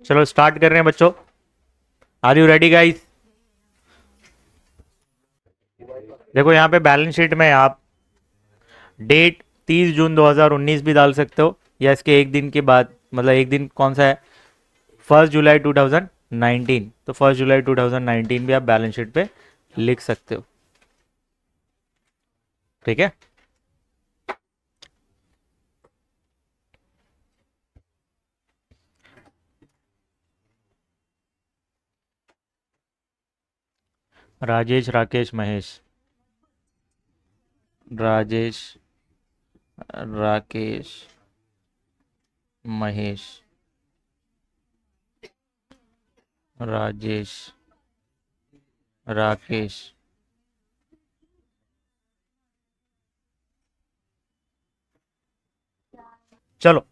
चलो स्टार्ट कर रहे हैं बच्चों। Are you ready guys? देखो यहाँ पे बैलेंस शीट में आप डेट 30 जून 2019 भी डाल सकते हो, या इसके एक दिन के बाद, मतलब एक दिन कौन सा है, 1 जुलाई 2019, तो 1 जुलाई 2019 भी आप बैलेंस शीट पे लिख सकते हो। ठीक है। राजेश, राकेश, महेश। राजेश, राकेश, महेश। राजेश, राकेश। चलो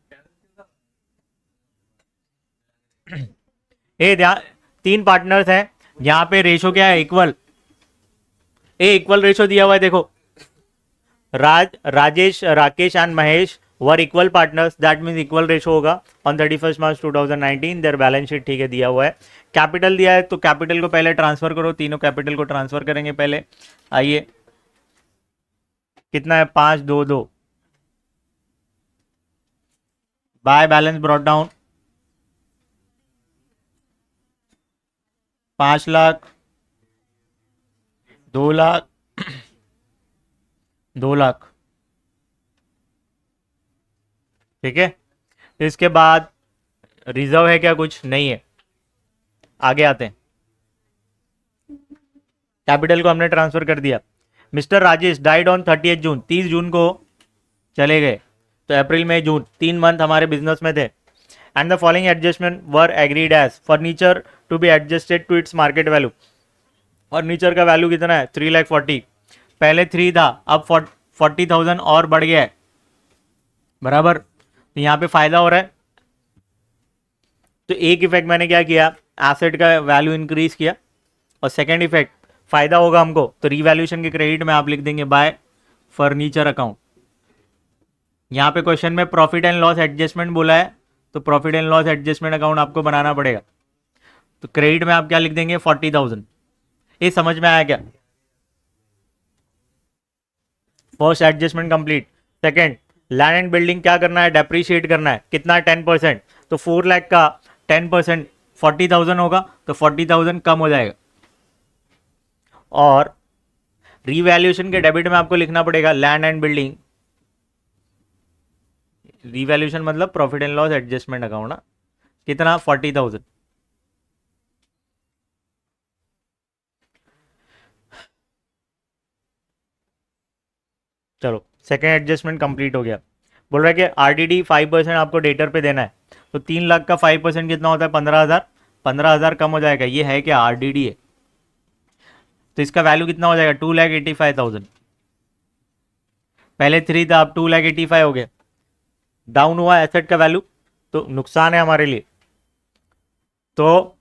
ए ध्यान, तीन पार्टनर्स हैं, यहाँ पे रेशो क्या है, इक्वल। ए इक्वल रेशो दिया हुआ है, देखो। Rajesh, Rakesh and Mahesh were equal partners, that means equal ratio होगा on 31 March 2019। Their balance sheet, ठीक है, दिया हुआ है। कैपिटल दिया है तो कैपिटल को पहले ट्रांसफर करो, तीनों कैपिटल को ट्रांसफर करेंगे पहले। आइए, कितना है, 522। By balance brought down 5 lakh, 2 lakh, 2 lakh. ठीक है। इसके बाद रिजर्व है क्या? कुछ नहीं है। आगे आते हैं। कैपिटल को हमने ट्रांसफर कर दिया। मिस्टर राजेश डाइड ऑन 30 जून, 30 जून को चले गए, तो अप्रैल मई जून 3 मंथ हमारे बिजनेस में थे। And the following adjustment were agreed as furniture to be adjusted to its market value. Furniture का वैल्यू कितना है? 3,40,000। पहले 3 था, अब 40,000 और बढ़ गया है, बराबर। तो यहाँ पे फायदा हो रहा है। तो एक इफेक्ट मैंने क्या किया, एसेट का वैल्यू इंक्रीज किया, और सेकेंड इफेक्ट फायदा होगा हमको, तो रिवैल्यूएशन के क्रेडिट में आप लिख देंगे बाय फर्नीचर अकाउंट। यहाँ पे क्वेश्चन में प्रॉफिट एंड लॉस एडजस्टमेंट बोला है, तो profit and loss adjustment account आपको बनाना पड़ेगा। तो क्रेडिट में आप क्या लिख देंगे? 40,000। ये समझ में आया क्या? First adjustment complete. Second, land and building क्या करना है? डेप्रीशिएट करना है। कितना? 10%। तो 4 लाख का 10% 40,000 होगा, तो 40,000 कम हो जाएगा। और रिवैल्यूएशन के डेबिट में आपको लिखना पड़ेगा लैंड एंड बिल्डिंग। रिवैल्यूएशन मतलब profit and loss adjustment account ना। कितना? 40,000। चलो, सेकेंड एडजस्टमेंट कंप्लीट हो गया। बोल रहा है कि आरडीडी 5% आपको डेटर पे देना है, तो 3 लाख का 5% कितना होता है? 15,000। 15,000 कम हो जाएगा। ये है क्या? आरडीडी है। तो इसका वैल्यू कितना हो जाएगा? 2,85,000। पहले 3 था, अब 2,85,000 हो गया। डाउन हुआ एसेट का वैल्यू, तो नुकसान है हमारे लिए। तो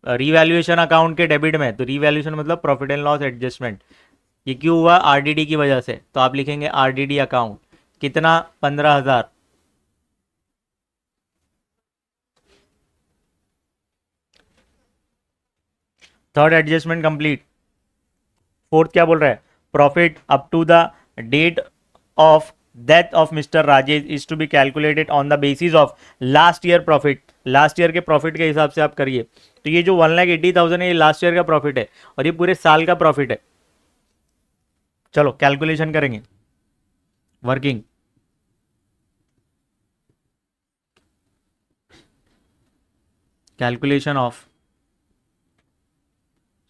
रिवैल्यूएशन अकाउंट के डेबिट में, तो रिवैल्यूएशन मतलब प्रॉफिट एंड लॉस एडजस्टमेंट, ये क्यों हुआ? आरडीडी की वजह से, तो आप लिखेंगे आरडीडी अकाउंट। कितना? 15,000। Third adjustment complete. फोर्थ क्या बोल रहा है? Profit up to the date of death of mister Rajesh is to be calculated on the basis of last year profit. Last year के प्रॉफिट के हिसाब से आप करिए। तो ये जो 1,80,000 है, ये लास्ट ईयर का प्रॉफिट है, और ये पूरे साल का प्रॉफिट है। चलो कैलकुलेशन करेंगे। Working, calculation of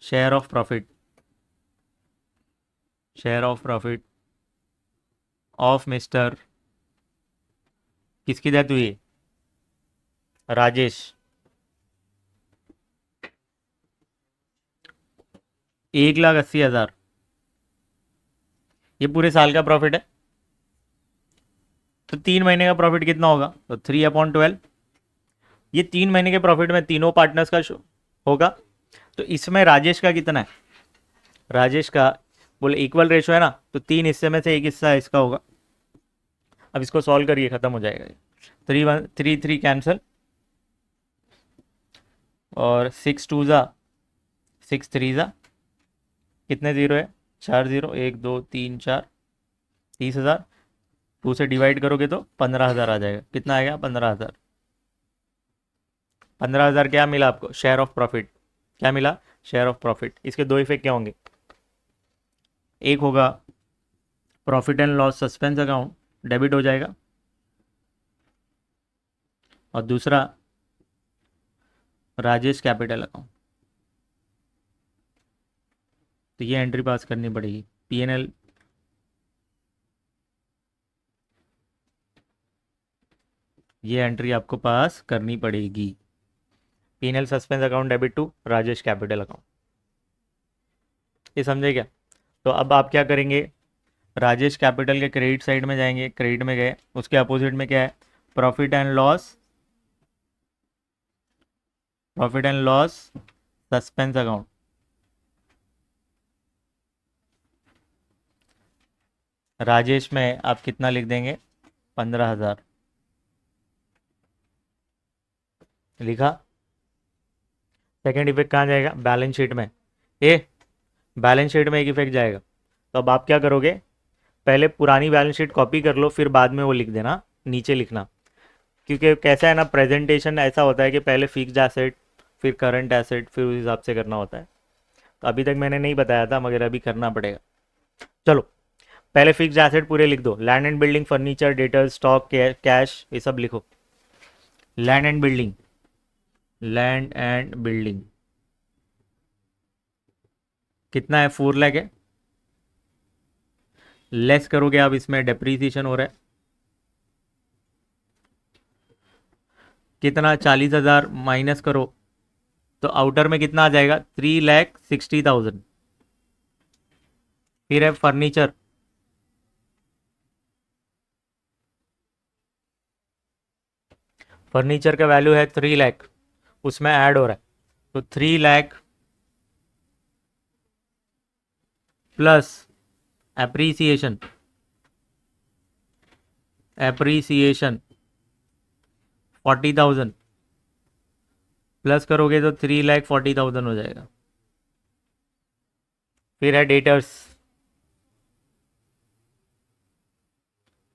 share of profit, share of profit of mister, किसकी डेथ हुई? राजेश। 1,80,000। ये पूरे साल का प्रॉफिट है। तो 3 महीने का प्रॉफिट कितना होगा? तो 3/12। ये 3 महीने के प्रॉफिट में तीनों पार्टनर्स का होगा। तो इसमें राजेश का कितना है? राजेश का बोले इक्वल रेशो है ना, तो 3 हिस्से में से एक हिस्सा इसका होगा। अब इसको सॉल्व करिए, खत्म हो जाएगा। 3 1 3 3 कैंसिल, और 6 2 ज़ा 6 3 ज़ा कितने ज़ीरो है? 4 0, 1 2 3 4, 30,000। 2 से डिवाइड करोगे तो 15,000 आ जाएगा। कितना आएगा? 15,000। 15,000 क्या मिला आपको? Share of profit. क्या मिला? Share of profit. इसके दो इफेक्ट क्या होंगे? एक होगा profit and loss suspense account debit हो जाएगा, और दूसरा राजेश कैपिटल अकाउंट। तो ये एंट्री पास करनी पड़ेगी। पीएनएल ये एंट्री आपको पास करनी पड़ेगी। PNL suspense account debit to Rajesh capital account. ये समझे क्या? तो अब आप क्या करेंगे? राजेश कैपिटल के क्रेडिट साइड में जाएंगे, क्रेडिट में गए, उसके अपोजिट में क्या है? Profit and loss, profit and loss suspense account. Rajesh में आप कितना लिख देंगे? 15,000 लिखा। सेकेंड इफेक्ट कहाँ जाएगा? बैलेंस शीट में। ए बैलेंस शीट में एक इफेक्ट जाएगा। तो अब आप क्या करोगे? पहले पुरानी बैलेंस शीट कॉपी कर लो, फिर बाद में वो लिख देना, नीचे लिखना। क्योंकि कैसा है ना, प्रेजेंटेशन ऐसा होता है कि पहले फिक्स्ड एसेट, फिर करंट एसेट, फिर उस हिसाब से करना होता है। तो अभी तक मैंने नहीं बताया था, मगर अभी करना पड़ेगा। चलो, पहले फिक्स्ड एसेट पूरे लिख दो। Land and building, furniture, debtors, stock, cash, ये सब लिखो। Land and building, land and building कितना है? 4 लाख है। लेस करोगे आप, इसमें डेप्रीसिएशन हो रहा है कितना? 40,000 माइनस करो तो आउटर में कितना आ जाएगा? 3,60,000। फिर है फर्नीचर, फर्नीचर का वैल्यू है 3 लाख, उसमें ऐड हो रहा है। तो 3 lakh plus appreciation, appreciation 40,000 plus करोगे तो 3,40,000 हो जाएगा। फिर है डेटर्स,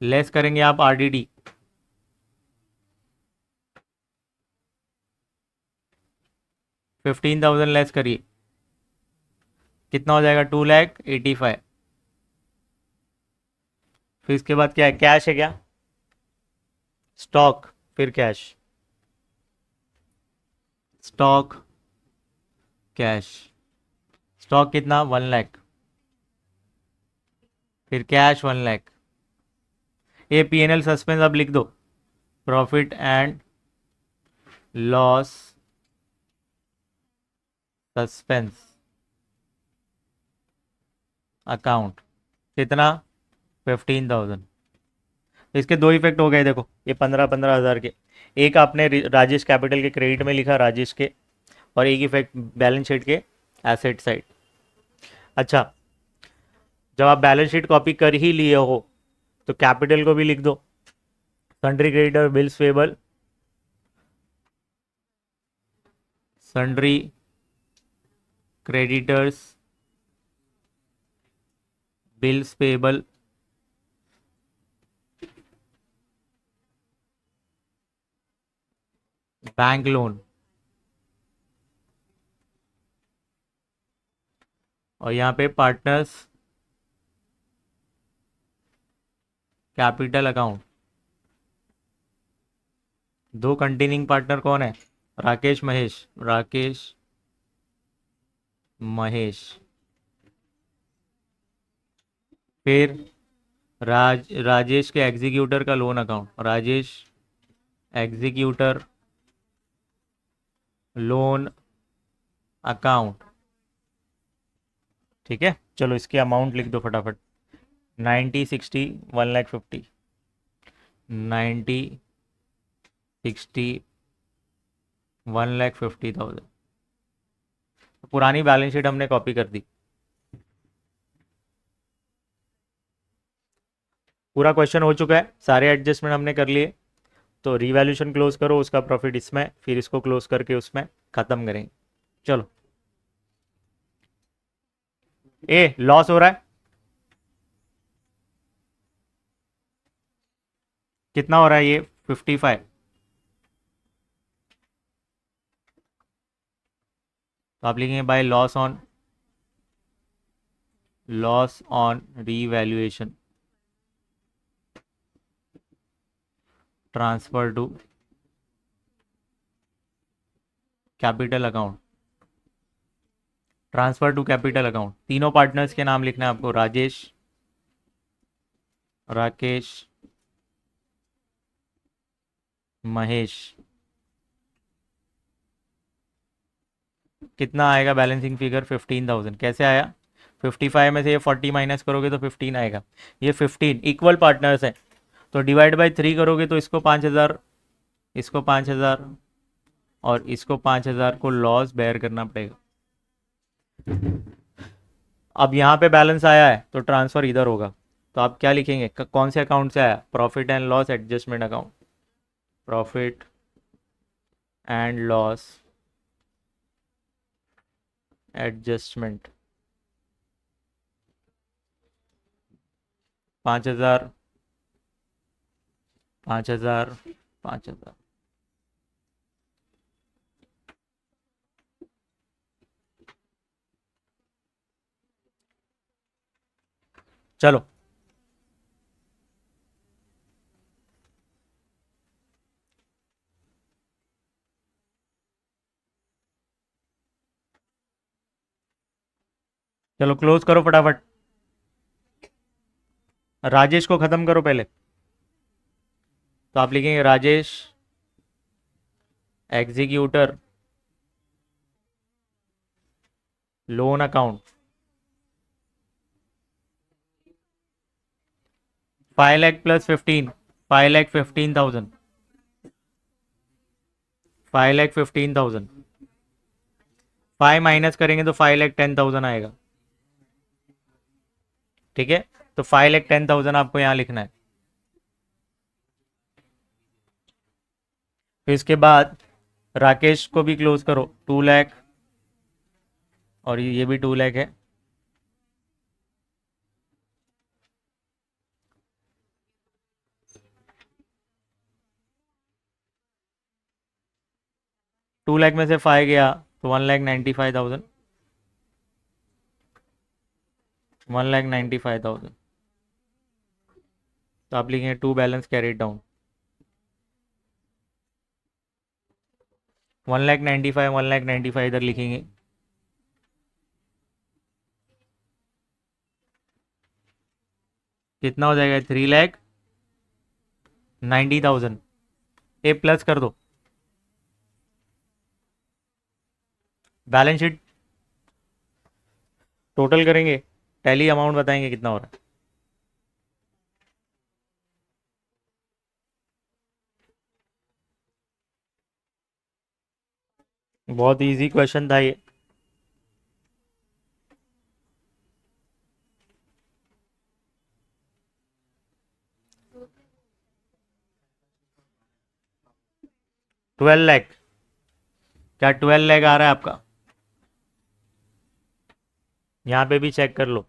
लेस करेंगे आप आरडीडी, 15,000 लेस करिए, कितना हो जाएगा? 2,85,000। फिर इसके बाद क्या है? कैश है क्या? स्टॉक, फिर कैश, स्टॉक, कैश। स्टॉक कितना? 1 लाख, फिर कैश 1 लाख। ये पीएनएल सस्पेंस अब लिख दो, profit and loss suspense account. कितना? 15,000। इसके दो इफेक्ट हो गए, देखो ये 15,000 के। एक आपने राजेश कैपिटल के क्रेडिट में लिखा, राजेश के, और एक इफेक्ट बैलेंस शीट के एसेट साइड। अच्छा, जब आप बैलेंस शीट कॉपी कर ही लिए हो तो कैपिटल को भी लिख दो। Sundry creditor, bills payable, sundry creditors, bills payable, bank loan, और यहाँ पे पार्टनर्स कैपिटल अकाउंट। दो कंटिन्यूइंग पार्टनर कौन है? राकेश महेश, राकेश महेश। फिर राजेश के एग्जीक्यूटर का loan account, Rajesh executor loan account. ठीक है, चलो इसकी अमाउंट लिख दो फटाफट। 90 60 1,50,000, 90 60 1,50,000। पुरानी बैलेंस शीट हमने कॉपी कर दी। पूरा क्वेश्चन हो चुका है, सारे एडजस्टमेंट हमने कर लिए। तो रिवैल्यूएशन क्लोज करो, उसका प्रॉफिट इसमें, फिर इसको क्लोज करके उसमें, खत्म करेंगे। चलो, ए लॉस हो रहा है, कितना हो रहा है ये 55। तो आप लिखेंगे by loss on revaluation transfer to capital account, transfer to capital account. तीनों पार्टनर्स के नाम लिखना है आपको, राजेश, राकेश, महेश। कितना आएगा बैलेंसिंग फिगर 15,000। कैसे आया, 55 में से ये 40 माइनस करोगे तो 15 आएगा। ये 15 इक्वल पार्टनर्स हैं, तो डिवाइड बाय 3 करोगे तो इसको 5,000, इसको 5,000 और इसको 5,000 को लॉस बेयर करना पड़ेगा। अब यहाँ पे बैलेंस आया है तो ट्रांसफ़र इधर होगा, तो आप क्या लिखेंगे, कौन से अकाउंट से आया, profit and loss adjustment account, profit and loss adjustment. 5,000, 5,000, 5,000। चलो, चलो क्लोज करो फटाफट। राजेश को ख़त्म करो पहले। तो आप लिखेंगे Rajesh executor loan account 5 lakh plus 15, 5 lakh 15,000, 5 lakh 15,000। 5 minus करेंगे तो 5 लाख 10,000 आएगा। ठीक है, तो 5 लाख 10,000 आपको यहाँ लिखना है। फिर इसके बाद राकेश को भी क्लोज करो, 2 लाख, और ये भी 2 लाख है। टू लाख में से 5 गया तो 1,95,000, 1,95,000। तो आप लिखेंगे टू बैलेंस कैरीड डाउन, 1,95,000, 1,95,000 इधर लिखेंगे। कितना हो जाएगा, 3,90,000। ए प्लस कर दो, बैलेंस शीट टोटल करेंगे, टैली अमाउंट बताएंगे कितना हो रहा है। बहुत इजी क्वेश्चन था ये। ट्वेल्व लैख, क्या 12 लाख आ रहा है आपका, यहाँ पे भी चेक कर लो।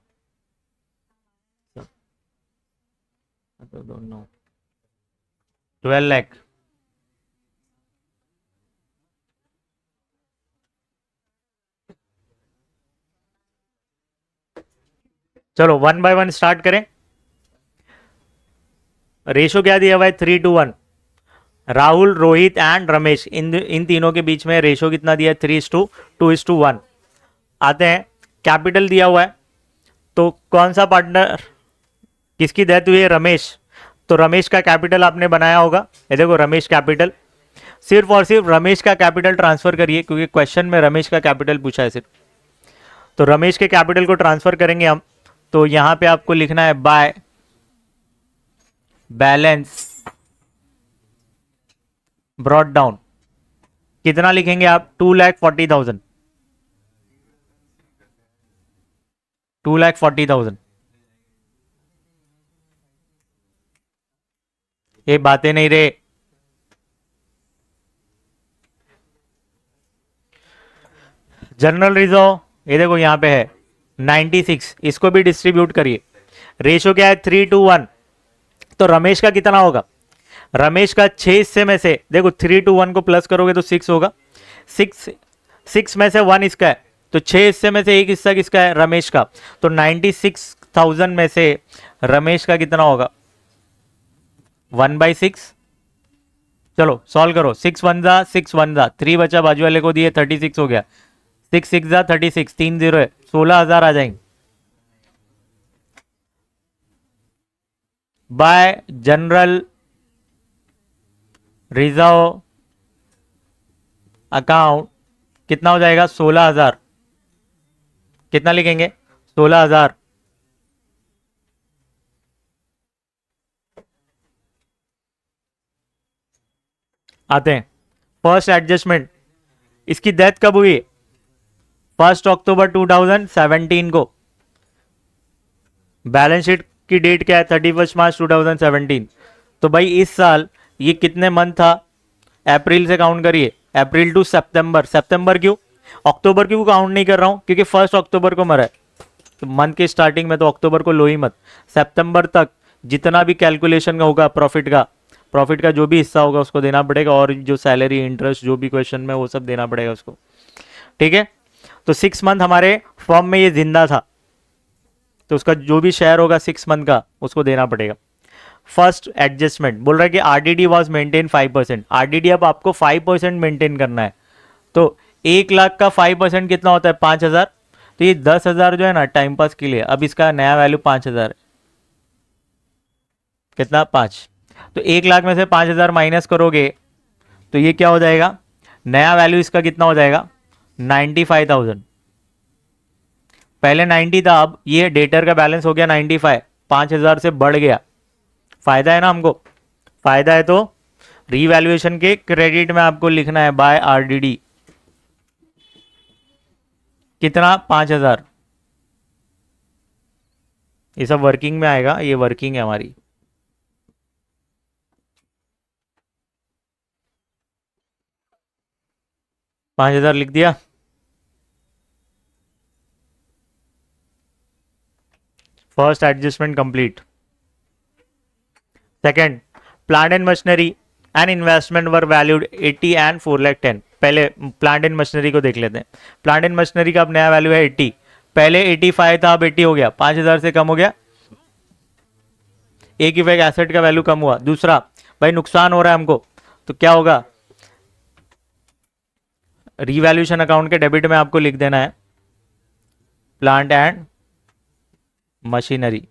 तो दोनों 12 लाख। चलो 1 बाय 1 स्टार्ट करें। रेशो क्या दिया हुआ है, 3:1। राहुल, रोहित एंड रमेश, इन तीनों के बीच में रेशो कितना दिया है, 3:2:1। आते हैं, कैपिटल दिया हुआ है, तो कौन सा पार्टनर, किसकी डेथ हुई है, रमेश। तो रमेश का कैपिटल आपने बनाया होगा, ये देखो रमेश कैपिटल। सिर्फ और सिर्फ रमेश का कैपिटल ट्रांसफर करिए, क्योंकि क्वेश्चन में रमेश का कैपिटल पूछा है सिर्फ। तो रमेश के कैपिटल को ट्रांसफर करेंगे हम। तो यहां पे आपको लिखना है बाय बैलेंस ब्रॉट डाउन। कितना लिखेंगे आप, 2,40,000, 2,40,000। ये बातें नहीं रे। जनरल रिजर्व ये देखो यहाँ पे है 96, इसको भी डिस्ट्रीब्यूट करिए। रेशो क्या है 3:1। तो रमेश का कितना होगा? रमेश का 6 हिस्से में से देखो 3:1 को प्लस करोगे तो 6 होगा। 6 6 में से 1 इसका है, तो 6 हिस्से में से एक हिस्सा किसका है? रमेश का। तो 96,000 में से रमेश का कितना होगा? 1/6। चलो सॉल्व करो। 6 1 जा 3 बचा, बाजू वाले को दिए 36 हो गया। 6 6 जा 36, 3 0 है, 16,000 आ जाएंगे। बाय जनरल रिजर्व अकाउंट कितना हो जाएगा? 16,000। कितना लिखेंगे? 16,000। आते हैं फर्स्ट एडजस्टमेंट। इसकी डेथ कब हुई? 1 अक्टूबर 2017 को। बैलेंस शीट की डेट क्या है? 31 मार्च 2017। तो भाई इस साल ये कितने मंथ था? अप्रैल से काउंट करिए, अप्रैल टू सितंबर। सितंबर क्यों? अक्टूबर क्यों काउंट नहीं कर रहा हूं? क्योंकि 1 अक्टूबर को मरा है, तो मंथ के स्टार्टिंग में तो अक्टूबर को लो ही मत। सितंबर तक जितना भी कैलकुलेशन का होगा प्रॉफिट का जो भी हिस्सा होगा उसको देना पड़ेगा, और जो सैलरी इंटरेस्ट जो भी क्वेश्चन में वो सब देना पड़ेगा उसको। ठीक है, तो 6 मंथ हमारे फॉर्म में ये जिंदा था, तो उसका जो भी शेयर होगा 6 मंथ का उसको देना पड़ेगा। फर्स्ट एडजस्टमेंट बोल रहा है कि आरडीडी वॉज मेंटेन 5%। आरडीडी अब आपको 5% मेंटेन करना है, तो 1 लाख का 5% कितना होता है? 5,000। तो ये 10,000 जो है ना टाइम पास के लिए, अब इसका नया वैल्यू 5,000 है। कितना? 5। तो 1 लाख में से 5,000 माइनस करोगे तो ये क्या हो जाएगा? नया वैल्यू इसका कितना हो जाएगा? 95,000। पहले 90 था, अब ये डेटर का बैलेंस हो गया 95, 5,000 से बढ़ गया। फायदा है ना हमको? फायदा है तो रीवैल्यूएशन के क्रेडिट में आपको लिखना है बाय आरडीडी। कितना? 5,000। ये सब वर्किंग में आएगा, ये वर्किंग है हमारी। $5,000 लिख दिया। First adjustment complete. Second, plant and machinery and investment were valued 80 and 4,10,000। पहले प्लांट एंड मशीनरी को देख लेते हैं। प्लांट एंड मशीनरी का अब नया वैल्यू है 80। पहले 85 था, अब 80 हो गया, 5,000 से कम हो गया। एक इफेक्ट एसेट का वैल्यू कम हुआ। दूसरा, भाई नुकसान हो रहा है हमको, तो क्या होगा? रीवैल्यूएशन अकाउंट के डेबिट में आपको लिख देना है प्लांट एंड मशीनरी।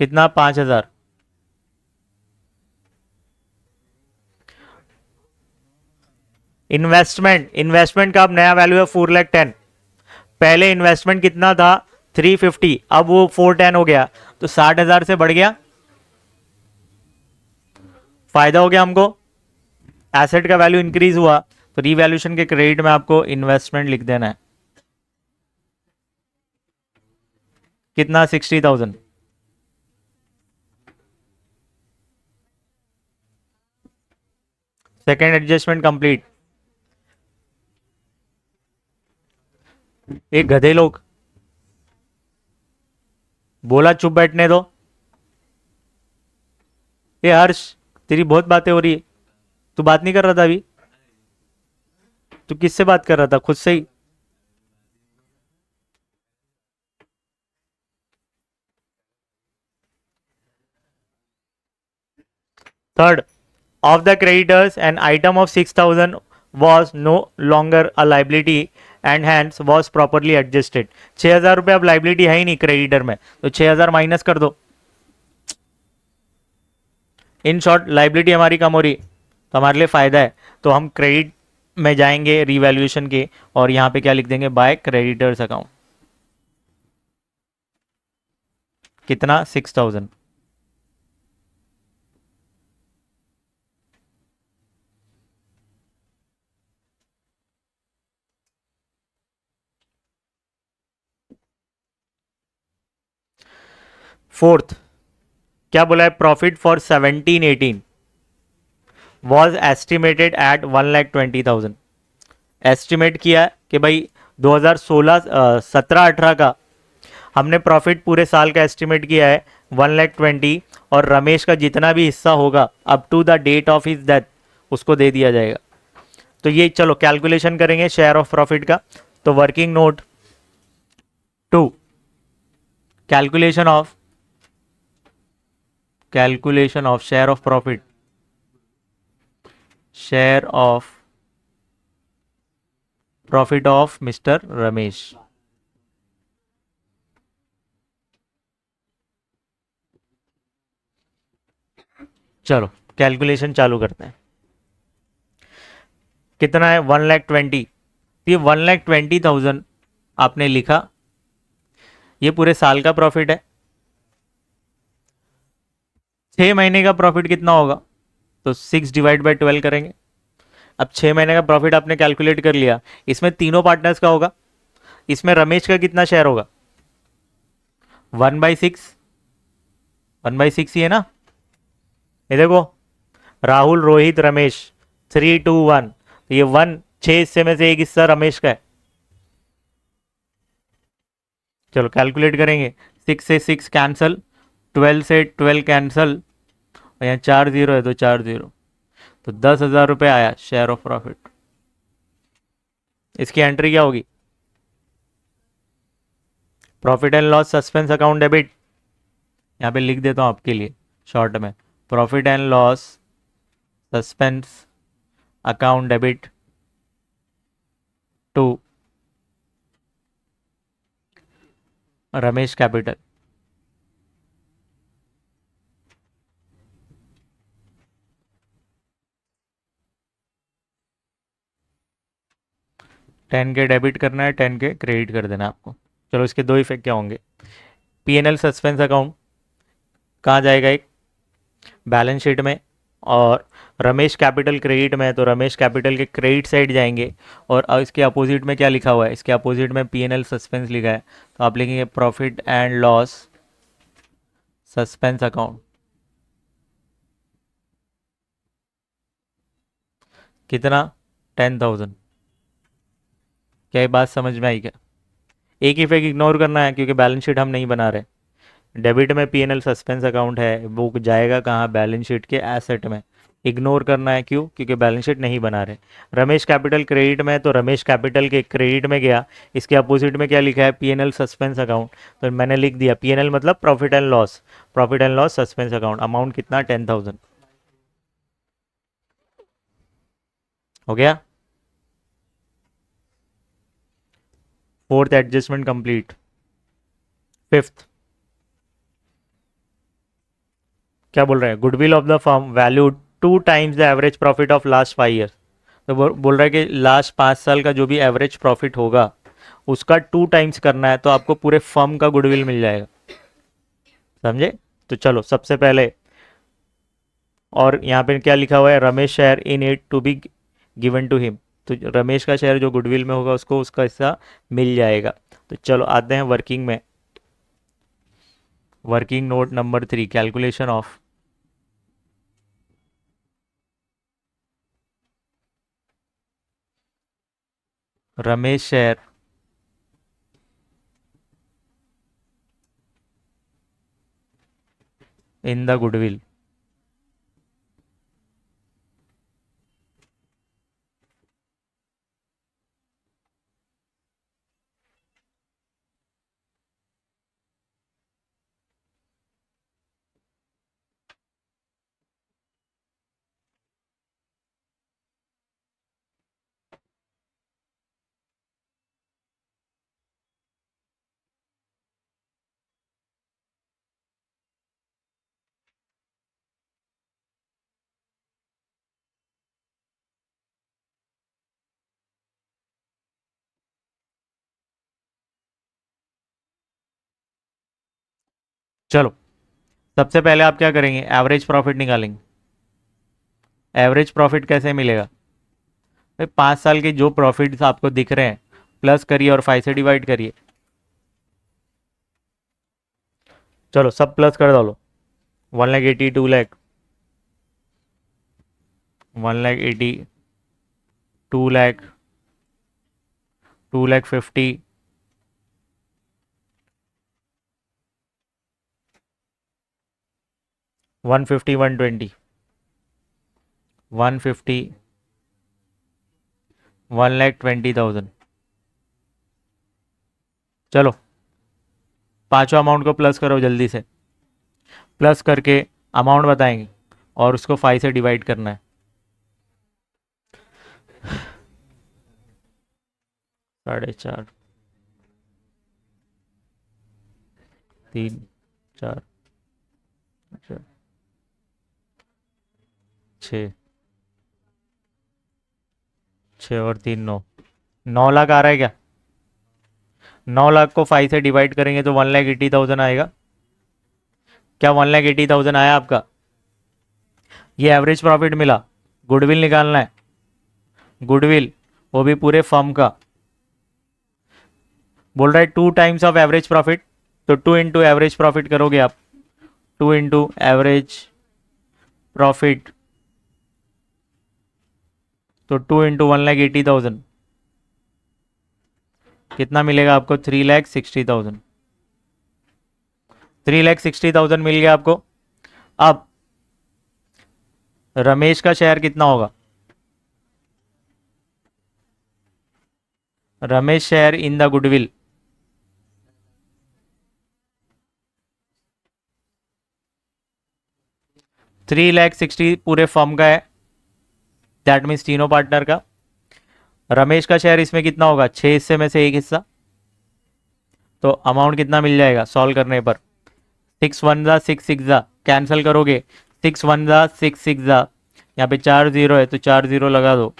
कितना? 5,000। इन्वेस्टमेंट का अब नया वैल्यू है 4,10,000। पहले इन्वेस्टमेंट कितना था? 350, अब वो 410 हो गया, तो 60,000 से बढ़ गया। फायदा हो गया हमको, एसेट का वैल्यू इंक्रीज हुआ, तो रीवैल्यूएशन के क्रेडिट में आपको इन्वेस्टमेंट लिख देना है। कितना? 60,000। Second adjustment complete. एक गधे लोग बोला चुप बैठने दो। ये हर्ष, तेरी बहुत बातें हो रही है, तू बात नहीं कर रहा था अभी? तू किससे बात कर रहा था? खुद से ही। Third, of the creditors an item of 6,000 was no longer a liability and hence was properly adjusted। 6,000 रुपये अब लाइबिलिटी है ही नहीं क्रेडिटर में, तो 6,000 माइनस कर दो। इन शॉर्ट लाइबिलिटी हमारी कम हो रही, तो हमारे लिए फायदा है, तो हम क्रेडिट में जाएंगे रीवैल्यूएशन के, और यहां पे क्या लिख देंगे? By creditors account. कितना? 6,000। फोर्थ, क्या बोला है? Profit for 17-18 was estimated at 1,20,000। Estimate किया है कि भाई 2016 17-18 का हमने प्रॉफिट पूरे साल का एस्टिमेट किया है 1,20,000, और रमेश का जितना भी हिस्सा होगा up to the date of his death उसको दे दिया जाएगा। तो ये चलो कैलकुलेशन करेंगे शेयर ऑफ प्रॉफिट का। तो working note 2, calculation of share of profit, share of profit of mister Ramesh. चलो कैलकुलेशन चालू करते हैं। कितना है 1,20,000। ये 1,20,000 आपने लिखा, ये पूरे साल का प्रॉफिट है। 6 महीने का प्रॉफिट कितना होगा, तो 6/12 करेंगे। अब 6 महीने का प्रॉफिट आपने कैलकुलेट कर लिया, इसमें तीनों पार्टनर्स का होगा। इसमें रमेश का कितना शेयर होगा, 1/6। 1/6 ही है ना, ये देखो, राहुल, रोहित, रमेश, 3, 2, 1। तो ये 6 हिस्से में से एक हिस्सा रमेश का है। चलो कैलकुलेट करेंगे। 6 से 6 कैंसल, 12 से 12 कैंसल, और यहाँ 4 जीरो है तो 4 जीरो, तो 10,000 रुपये आया शेयर ऑफ प्रॉफिट। इसकी एंट्री क्या होगी, profit and loss suspense account debit. यहाँ पे लिख देता हूँ आपके लिए शॉर्ट में, profit and loss suspense account debit to Ramesh capital. Ten के डेबिट करना है, 10 के क्रेडिट कर देना है आपको। चलो इसके दो इफेक्ट क्या होंगे, P&L सस्पेंस अकाउंट कहाँ जाएगा, एक बैलेंस शीट में, और रमेश कैपिटल क्रेडिट में है तो रमेश कैपिटल के क्रेडिट साइड जाएंगे। और इसके अपोजिट में क्या लिखा हुआ है, इसके अपोजिट में P&L सस्पेंस लिखा है, तो आप लिखेंगे profit and loss suspense account. कितना, 10,000। क्या ये बात समझ में आई क्या, एक इफेक्ट इग्नोर करना है क्योंकि बैलेंस शीट हम नहीं बना रहे। डेबिट में P&L सस्पेंस अकाउंट है, वो जाएगा कहाँ, बैलेंस शीट के एसेट में। इग्नोर करना है क्यों, क्योंकि बैलेंस शीट नहीं बना रहे। रमेश कैपिटल क्रेडिट में है तो रमेश कैपिटल के क्रेडिट में गया, इसके अपोजिट में क्या लिखा है, P&L सस्पेंस अकाउंट, तो मैंने लिख दिया P&L मतलब profit and loss, profit and loss suspense account. Amount कितना, 10,000। हो गया, फोर्थ एडजस्टमेंट कंप्लीट। फिफ्थ क्या बोल रहे हैं, goodwill of the firm value 2 times the average profit of last 5 year. तो बोल रहा है कि लास्ट 5 साल का जो भी एवरेज प्रॉफिट होगा उसका 2 times करना है, तो आपको पूरे फर्म का गुडविल मिल जाएगा। समझे, तो चलो सबसे पहले, और यहाँ पे क्या लिखा हुआ है, Ramesh share in it to be given to him. तो रमेश का शेयर जो गुडविल में होगा उसको उसका हिस्सा मिल जाएगा। तो चलो आते हैं वर्किंग में। Working note number 3, calculation of Ramesh share in the goodwill. चलो सबसे पहले आप क्या करेंगे, एवरेज प्रॉफिट निकालेंगे। एवरेज प्रॉफिट कैसे मिलेगा, भाई 5 साल के जो प्रॉफिट्स आपको दिख रहे हैं प्लस करिए और 5 से डिवाइड करिए। चलो सब प्लस कर डालो, 1,80,000, 2,00,000, 1,80,000, 2,00,000, 2,50,000, 150, 120, 150, 1,20,000। चलो पांचों अमाउंट को प्लस करो जल्दी से, प्लस करके अमाउंट बताएंगे और उसको 5 से डिवाइड करना है। 4.5, 3, 4, 6, 6 और 3, 9, 9 लाख आ रहा है क्या? 9 लाख को 5 से डिवाइड करेंगे तो 1,80,000 आएगा। क्या 1,80,000 आया आपका? ये एवरेज प्रॉफिट मिला। गुडविल निकालना है, गुडविल वो भी पूरे फर्म का। बोल रहा है 2 टाइम्स ऑफ एवरेज प्रॉफिट, तो 2 इंटू एवरेज प्रॉफिट करोगे आप, 2 इंटू एवरेज प्रॉफिट, तो 2 इंटू 1,80,000 कितना मिलेगा आपको? 3,60,000। 3,60,000 मिल गया आपको। अब रमेश का शेयर कितना होगा? Ramesh share in the goodwill, $3,60,000 पूरे फर्म का है, दैट मीन्स तीनों पार्टनर का। रमेश का शेयर इसमें कितना होगा? 6 हिस्से में से एक हिस्सा, तो अमाउंट कितना मिल जाएगा सॉल्व करने पर? 6 1 जा 6 6 जा कैंसिल करोगे, 6 1 जा 6 6 जा, यहाँ पे 4 जीरो है तो 4 जीरो लगा दो,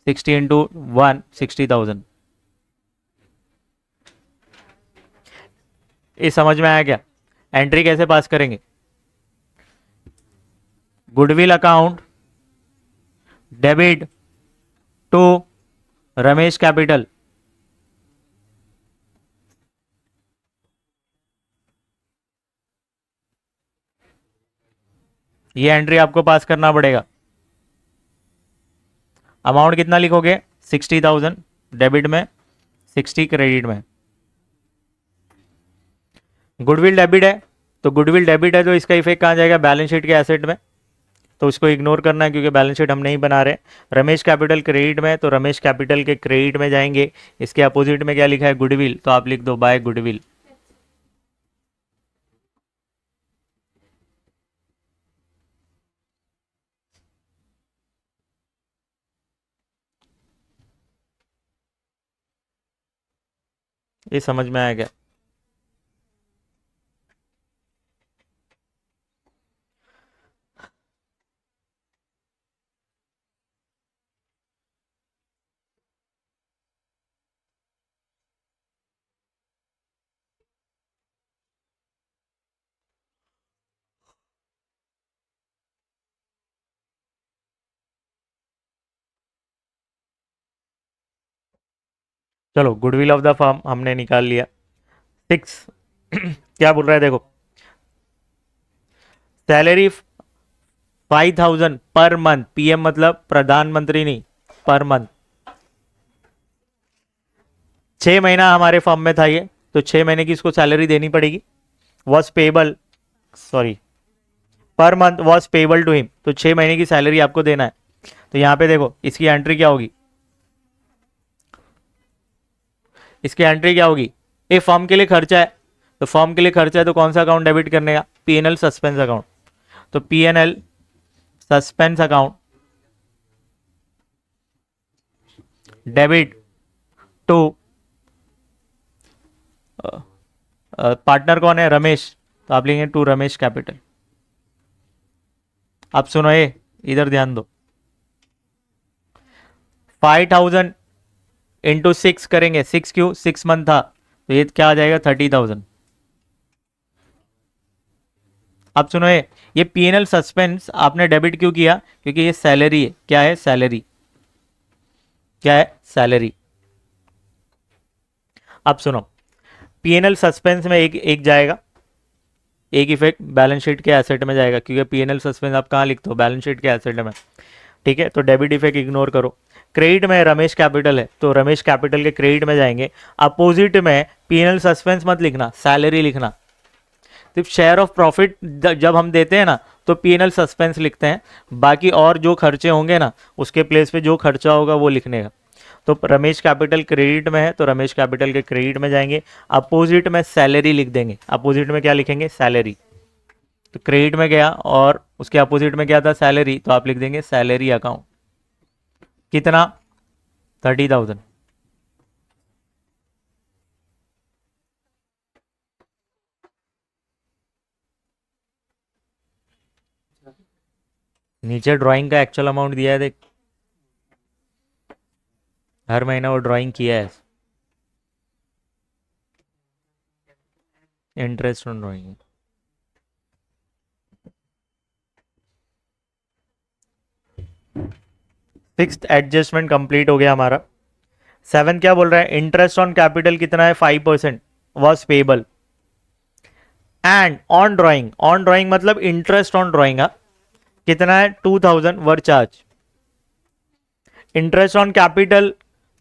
60 इंटू 1 60,000। ये समझ में आया क्या? एंट्री कैसे पास करेंगे? Goodwill account debit to Ramesh capital, ये एंट्री आपको पास करना पड़ेगा। अमाउंट कितना लिखोगे? 60,000 डेबिट में, 60 क्रेडिट में। गुडविल डेबिट है, तो गुडविल डेबिट है तो इसका इफेक्ट कहाँ जाएगा? बैलेंस शीट के एसेट में, तो उसको इग्नोर करना है क्योंकि बैलेंस शीट हम नहीं बना रहे। रमेश कैपिटल क्रेडिट में, तो रमेश कैपिटल के क्रेडिट में जाएंगे। इसके अपोजिट में क्या लिखा है? गुडविल, तो आप लिख दो बाय गुडविल। ये समझ में आया क्या? चलो गुडविल ऑफ द फर्म हमने निकाल लिया। 6 क्या बोल रहा है देखो, सैलरी 5,000 पर मंथ, पीएम मतलब प्रधानमंत्री नहीं, पर मंथ। 6 महीना हमारे फर्म में था ये, तो 6 महीने की इसको सैलरी देनी पड़ेगी। Was payable, sorry, per month was payable to him, तो 6 महीने की सैलरी आपको देना है। तो यहाँ पे देखो इसकी एंट्री क्या होगी? इसकी एंट्री क्या होगी? ये फर्म के लिए खर्चा है, तो फर्म के लिए खर्चा है तो कौन सा अकाउंट डेबिट करने का? पीएनएल सस्पेंस अकाउंट, तो PNL suspense account debit to, partner कौन है? रमेश, तो आप लिखेंगे टू रमेश कैपिटल। अब सुनो, ये इधर ध्यान दो, 5,000 इंटू 6 करेंगे, 6 क्यों? 6 मंथ था, तो ये क्या आ जाएगा? 30,000। अब सुनो, ये पीएनएल सस्पेंस आपने डेबिट क्यों किया? क्योंकि ये सैलरी है। क्या है? सैलरी। क्या है? सैलरी। अब सुनो, पीएनएल सस्पेंस में एक एक जाएगा, एक इफेक्ट बैलेंस शीट के एसेट में जाएगा, क्योंकि पीएनएल सस्पेंस आप कहाँ लिखते हो? बैलेंस शीट के एसेट में। ठीक है, तो डेबिट इफेक्ट इग्नोर करो। क्रेडिट में रमेश कैपिटल है तो रमेश कैपिटल के क्रेडिट में जाएंगे। अपोजिट में पीएनएल सस्पेंस मत लिखना, सैलरी लिखना। सिर्फ शेयर ऑफ प्रॉफिट जब हम देते हैं ना तो पीएनएल सस्पेंस लिखते हैं, बाकी और जो खर्चे होंगे ना उसके प्लेस पे जो खर्चा होगा वो लिखने का। तो रमेश कैपिटल क्रेडिट में है तो रमेश कैपिटल के क्रेडिट में जाएंगे। अपोजिट में सैलरी लिख देंगे। अपोजिट में क्या लिखेंगे? सैलरी। तो क्रेडिट में गया और उसके अपोजिट में क्या था? सैलरी, तो आप लिख देंगे सैलरी अकाउंट। कितना? 30,000। नीचे ड्राइंग का एक्चुअल अमाउंट दिया है, देख, हर महीना वो ड्राइंग किया है। Interest on drawing. Fixed adjustment complete हो गया हमारा। 7 क्या बोल रहा है? इंटरेस्ट ऑन कैपिटल कितना है? 5% was payable. And on drawing, on drawing मतलब इंटरेस्ट ऑन ड्राइंग कितना है? 2,000 were charge. Interest on capital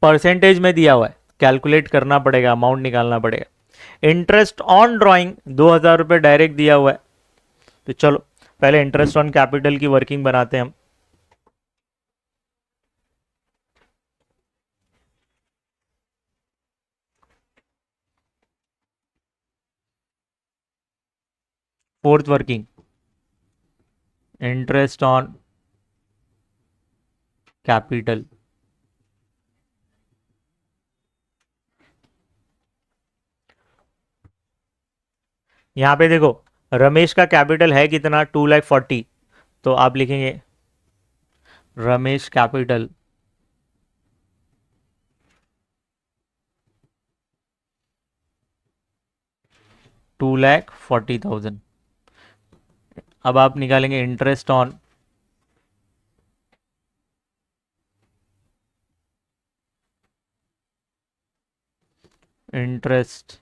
percentage में दिया हुआ है, कैलकुलेट करना पड़ेगा, अमाउंट निकालना पड़ेगा। इंटरेस्ट ऑन ड्राइंग 2,000 रुपये डायरेक्ट दिया हुआ है। तो चलो पहले इंटरेस्ट ऑन कैपिटल की वर्किंग बनाते हैं हम। Fourth working, interest on capital. यहां पे देखो रमेश का कैपिटल है कितना? 2,40,000। तो आप लिखेंगे रमेश कैपिटल $2,40,000। अब आप निकालेंगे interest on interest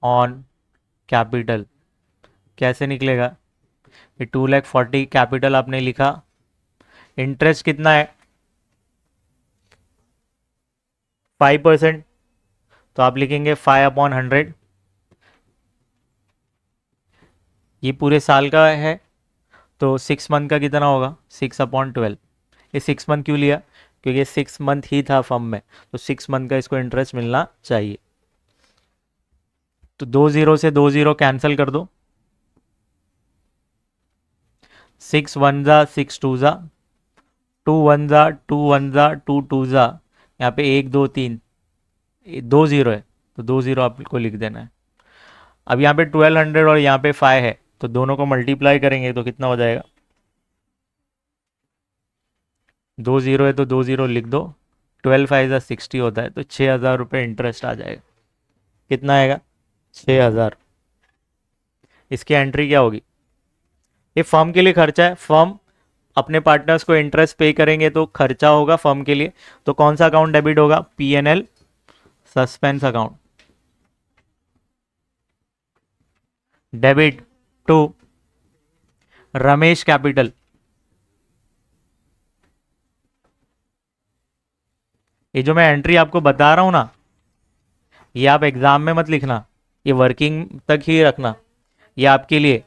on capital. कैसे निकलेगा? ये 2,40,000 कैपिटल आपने लिखा, इंटरेस्ट कितना है? 5%। तो आप लिखेंगे 5/100। ये पूरे साल का है तो 6 मंथ का कितना होगा? 6/12। ये 6 मंथ क्यों लिया? क्योंकि ये 6 मंथ ही था फर्म में, तो 6 मंथ का इसको इंटरेस्ट मिलना चाहिए। तो 2 0 से 2 0 कैंसिल कर दो। 6 1 जा 6 2 जा, 2 1 जा 2 1 जा 2 2 जा, यहाँ पे 1 2 3 2 0 है तो 2 0 आपको लिख देना है। अब यहाँ पे 1,200 और यहाँ पे 5 है तो दोनों को मल्टीप्लाई करेंगे तो कितना हो जाएगा? 2 0 है तो 2 0 लिख दो। 12×5 = 60 होता है तो 6,000 रुपये इंटरेस्ट आ जाएगा। कितना आएगा? 6,000। इसकी एंट्री क्या होगी? ये फर्म के लिए खर्चा है, फर्म अपने पार्टनर्स को इंटरेस्ट पे करेंगे तो खर्चा होगा फर्म के लिए। तो कौन सा अकाउंट डेबिट होगा? PNL suspense account. Debit to Ramesh capital. ये जो मैं एंट्री आपको बता रहा हूं ना, ये आप एग्जाम में मत लिखना, ये वर्किंग तक ही रखना। ये आपके लिए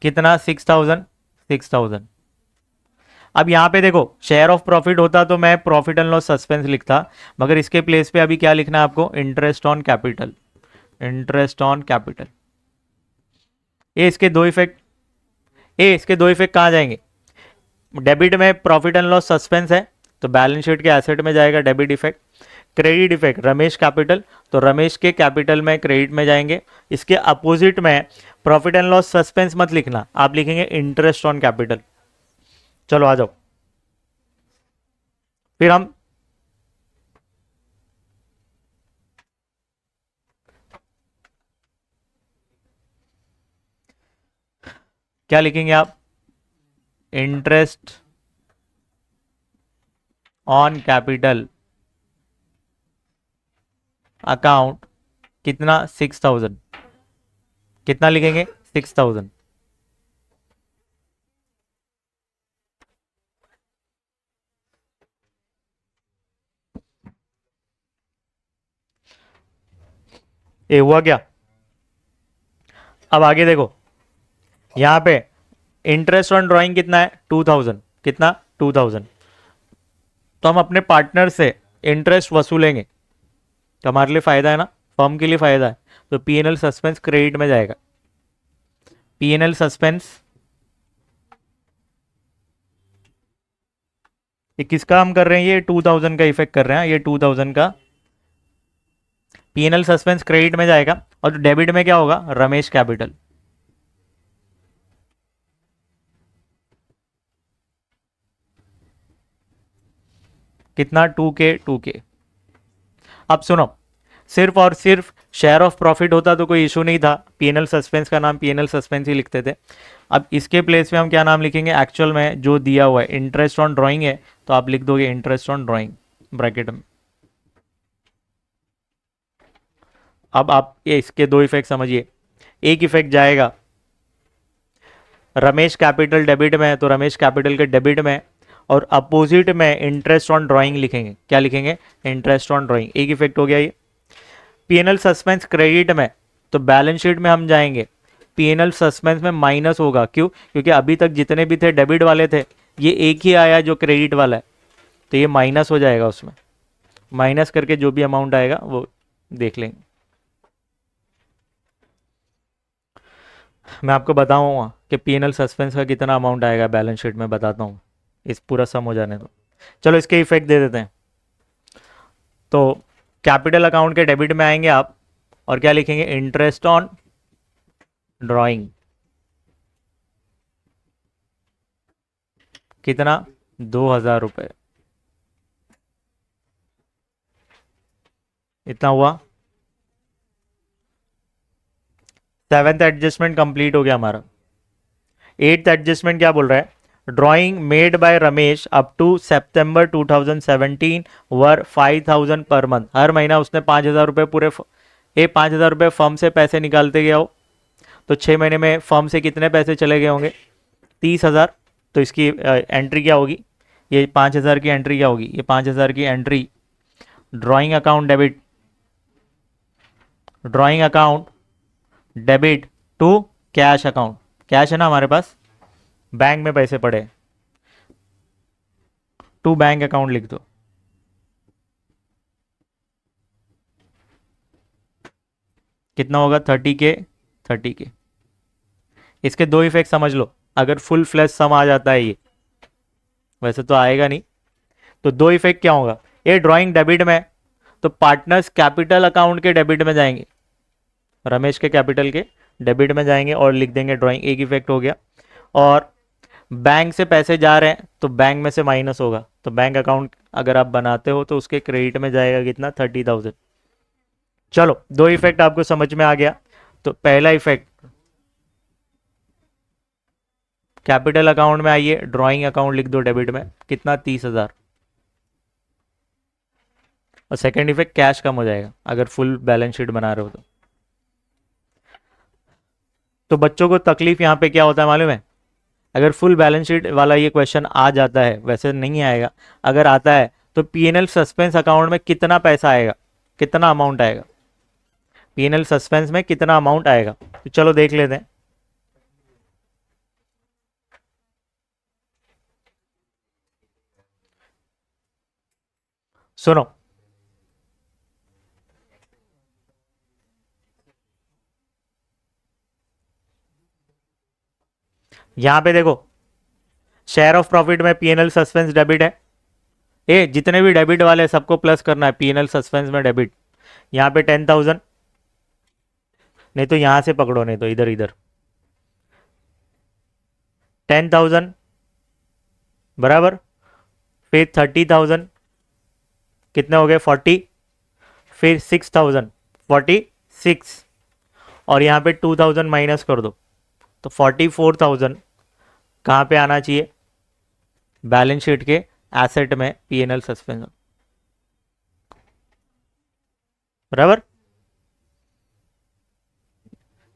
कितना? 6,000 6,000। अब यहाँ पे देखो शेयर ऑफ प्रॉफिट होता तो मैं प्रॉफिट एंड लॉस सस्पेंस लिखता, मगर इसके प्लेस पे अभी क्या लिखना है आपको? Interest on capital. Interest on capital. ये इसके दो इफेक्ट, ये इसके दो इफेक्ट कहाँ जाएंगे? डेबिट में प्रॉफिट एंड लॉस सस्पेंस है तो बैलेंस शीट के एसेट में जाएगा debit effect. Credit effect Ramesh capital, तो रमेश के कैपिटल में क्रेडिट में जाएंगे। इसके अपोजिट में प्रॉफिट एंड लॉस सस्पेंस मत लिखना, आप लिखेंगे इंटरेस्ट ऑन कैपिटल। चलो आ जाओ, फिर हम क्या लिखेंगे? आप इंटरेस्ट ऑन कैपिटल अकाउंट कितना? 6,000। कितना लिखेंगे? 6,000। ये हुआ क्या? अब आगे देखो, यहाँ पे इंटरेस्ट ऑन ड्राइंग कितना है? 2000। कितना? 2000। तो हम अपने पार्टनर से इंटरेस्ट वसूलेंगे, तो हमारे लिए फायदा है ना, फर्म के लिए फायदा है। तो पीएनएल सस्पेंस क्रेडिट में जाएगा। पीएनएल सस्पेंस, ये किसका हम कर रहे हैं? ये 2000 का इफेक्ट कर रहे हैं, ये 2000 का पीएनएल सस्पेंस क्रेडिट में जाएगा। और डेबिट में क्या होगा? रमेश कैपिटल। कितना? 2K 2K। अब सुनो, सिर्फ और सिर्फ शेयर ऑफ प्रॉफिट होता तो कोई इशू नहीं था, पीएनएल सस्पेंस का नाम पीएनएल सस्पेंस ही लिखते थे। अब इसके प्लेस पे हम क्या नाम लिखेंगे? एक्चुअल में जो दिया हुआ है इंटरेस्ट ऑन ड्राइंग है, तो आप लिख दोगे इंटरेस्ट ऑन ड्राइंग ब्रैकेट में। अब आप ये इसके दो इफेक्ट समझिए। एक इफेक्ट जाएगा रमेश कैपिटल डेबिट में है, तो रमेश कैपिटल के डेबिट में, और अपोजिट में इंटरेस्ट ऑन ड्राइंग लिखेंगे। क्या लिखेंगे? Interest on drawing. एक इफेक्ट हो गया ये। पीएनएल सस्पेंस क्रेडिट में, तो बैलेंस शीट में हम जाएंगे, पीएनएल सस्पेंस में माइनस होगा। क्यों? क्योंकि अभी तक जितने भी थे डेबिट वाले थे, ये एक ही आया जो क्रेडिट वाला है, तो ये माइनस हो जाएगा उसमें। माइनस करके जो भी अमाउंट आएगा वो देख लेंगे। मैं आपको बताऊंगा कि पीएनएल सस्पेंस का कितना अमाउंट आएगा, बैलेंस शीट में बताता हूँ। इस पूरा सम हो जाने दो। चलो इसके इफेक्ट दे देते हैं। तो कैपिटल अकाउंट के डेबिट में आएंगे आप, और क्या लिखेंगे? Interest on drawing. कितना? 2000 रुपये। इतना हुआ। सेवेंथ एडजस्टमेंट कंप्लीट हो गया हमारा। एट्थ एडजस्टमेंट क्या बोल रहा है? Drawing made by Ramesh up to September 2017 were 5000 per month. हर महीना उसने 5000 रुपये पूरे 5000 रुपये फर्म से पैसे निकालते गया हो, तो 6 महीने में फर्म से कितने पैसे चले गए होंगे? 30,000। तो इसकी एंट्री क्या होगी? ये 5,000 की एंट्री क्या होगी? ये 5,000 की entry drawing account debit, drawing account debit to cash account. Cash है ना हमारे पास, बैंक में पैसे पड़े, टू बैंक अकाउंट लिख दो। कितना होगा? 30K 30K। इसके दो इफेक्ट समझ लो। अगर फुल फ्लैश सम आ जाता है ये, वैसे तो आएगा नहीं, तो दो इफेक्ट क्या होगा? ये ड्राइंग डेबिट में, तो पार्टनर्स कैपिटल अकाउंट के डेबिट में जाएंगे, रमेश के कैपिटल के डेबिट में जाएंगे और लिख देंगे ड्राइंग। एक इफेक्ट हो गया। और बैंक से पैसे जा रहे हैं, तो बैंक में से माइनस होगा, तो बैंक अकाउंट अगर आप बनाते हो तो उसके क्रेडिट में जाएगा कितना? 30,000। चलो दो इफेक्ट आपको समझ में आ गया। तो पहला इफेक्ट, कैपिटल अकाउंट में आइए, ड्राइंग अकाउंट लिख दो डेबिट में, कितना? 30,000। और सेकेंड इफेक्ट, कैश कम हो जाएगा अगर फुल बैलेंस शीट बना रहे हो तो। तो बच्चों को तकलीफ यहाँ पे क्या होता है मालूम है? अगर फुल बैलेंस शीट वाला ये क्वेश्चन आ जाता है, वैसे नहीं आएगा, अगर आता है तो पीएनएल सस्पेंस अकाउंट में कितना पैसा आएगा, कितना अमाउंट आएगा, पीएनएल सस्पेंस में कितना अमाउंट आएगा, तो चलो देख लेते हैं। सुनो, यहां पे देखो, शेयर ऑफ प्रॉफिट में पीएनएल सस्पेंस डेबिट है। ये जितने भी डेबिट वाले सबको प्लस करना है, पीएनएल सस्पेंस में डेबिट। यहां पे 10,000, नहीं तो यहां से पकड़ो, नहीं तो इधर इधर 10,000 बराबर, फिर 30,000, कितने हो गए? 40, फिर 6,000 46, और यहाँ पे 2,000 माइनस कर दो, तो 44,000 कहाँ पे आना चाहिए? बैलेंस शीट के एसेट में, पीएनएल सस्पेंस बराबर।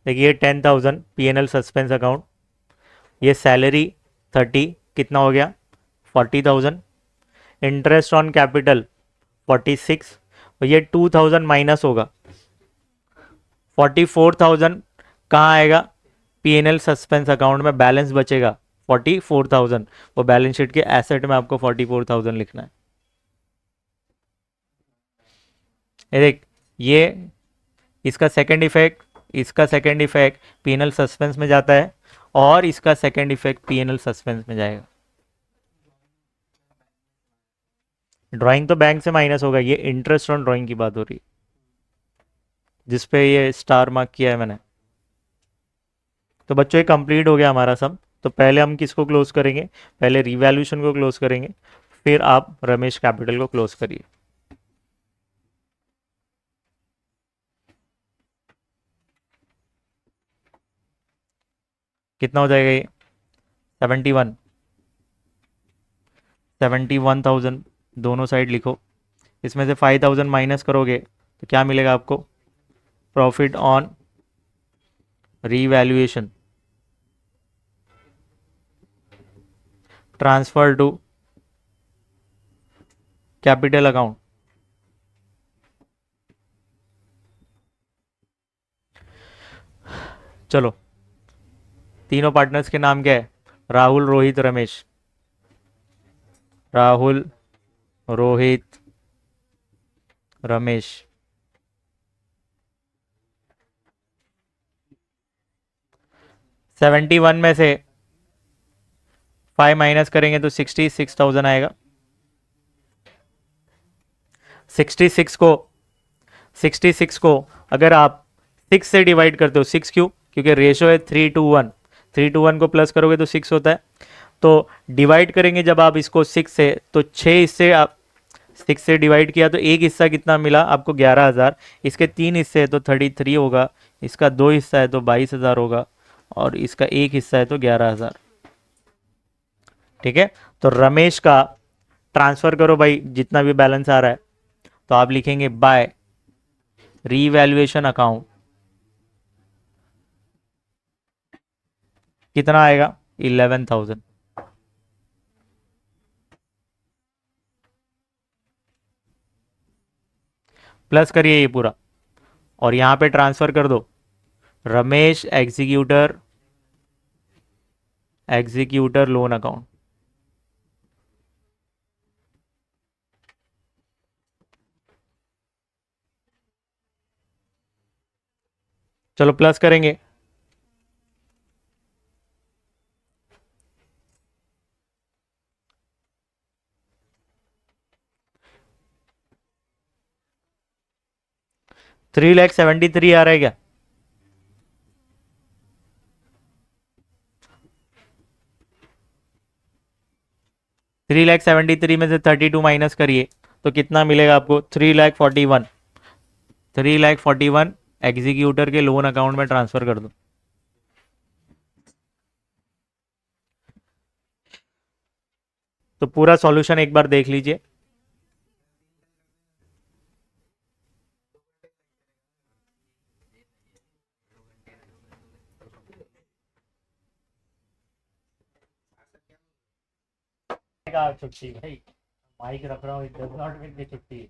देखिए 10,000 पीएनएल सस्पेंस अकाउंट, ये सैलरी 30, कितना हो गया? 40,000, इंटरेस्ट ऑन कैपिटल 46, और ये 2,000 माइनस होगा, 44,000 कहाँ आएगा? P&L सस्पेंस अकाउंट में बैलेंस बचेगा 44,000, वो बैलेंस शीट के एसेट में आपको 44,000 लिखना है। ये देख, ये इसका सेकंड इफेक्ट, इसका सेकंड इफेक्ट P&L सस्पेंस में जाता है और इसका सेकंड इफेक्ट P&L सस्पेंस में जाएगा। ड्राइंग तो बैंक से माइनस होगा, ये इंटरेस्ट ऑन ड्राइंग की बात हो रही है जिसपे ये स्टार मार्क किया है मैंने। तो बच्चों ये कंप्लीट हो गया हमारा सब। तो पहले हम किसको क्लोज करेंगे? पहले रिवैल्यूएशन को क्लोज करेंगे, फिर आप रमेश कैपिटल को क्लोज करिए। कितना हो जाएगा ये? 71,000 दोनों साइड लिखो। इसमें से 5,000 माइनस करोगे तो क्या मिलेगा आपको? Profit on revaluation transfer to capital account. चलो, तीनों पार्टनर्स के नाम क्या है? राहुल, रोहित, रमेश। राहुल, रोहित, रमेश। सेवेंटी वन में से 5 माइनस करेंगे तो 66,000 आएगा। 66 को अगर आप 6 से डिवाइड करते हो, 6 क्यों? क्योंकि रेशो है 3:1, 3:1 को प्लस करोगे तो 6 होता है। तो डिवाइड करेंगे जब आप इसको 6 से, तो 6 हिस्से आप 6 से डिवाइड किया तो एक हिस्सा कितना मिला आपको? 11,000। इसके 3 हिस्से है तो 33 होगा, इसका 2 हिस्सा है तो 22,000 होगा, और इसका एक हिस्सा है तो 11,000। ठीक है, तो रमेश का ट्रांसफर करो भाई, जितना भी बैलेंस आ रहा है तो आप लिखेंगे बाय रीवैल्यूएशन अकाउंट। कितना आएगा? 11,000। प्लस करिए ये पूरा और यहां पे ट्रांसफर कर दो Ramesh executor, executor loan account. चलो प्लस करेंगे। $373 आ रहा है क्या? $373 में से 32 माइनस करिए तो कितना मिलेगा आपको? 3,41,000। 3,41,000 एग्जीक्यूटर के लोन अकाउंट में ट्रांसफर कर दो। तो पूरा सॉल्यूशन एक बार देख लीजिए। छुट्टी भाई, माइक रख रहा हूँ, इट डज नॉट मीन की छुट्टी है।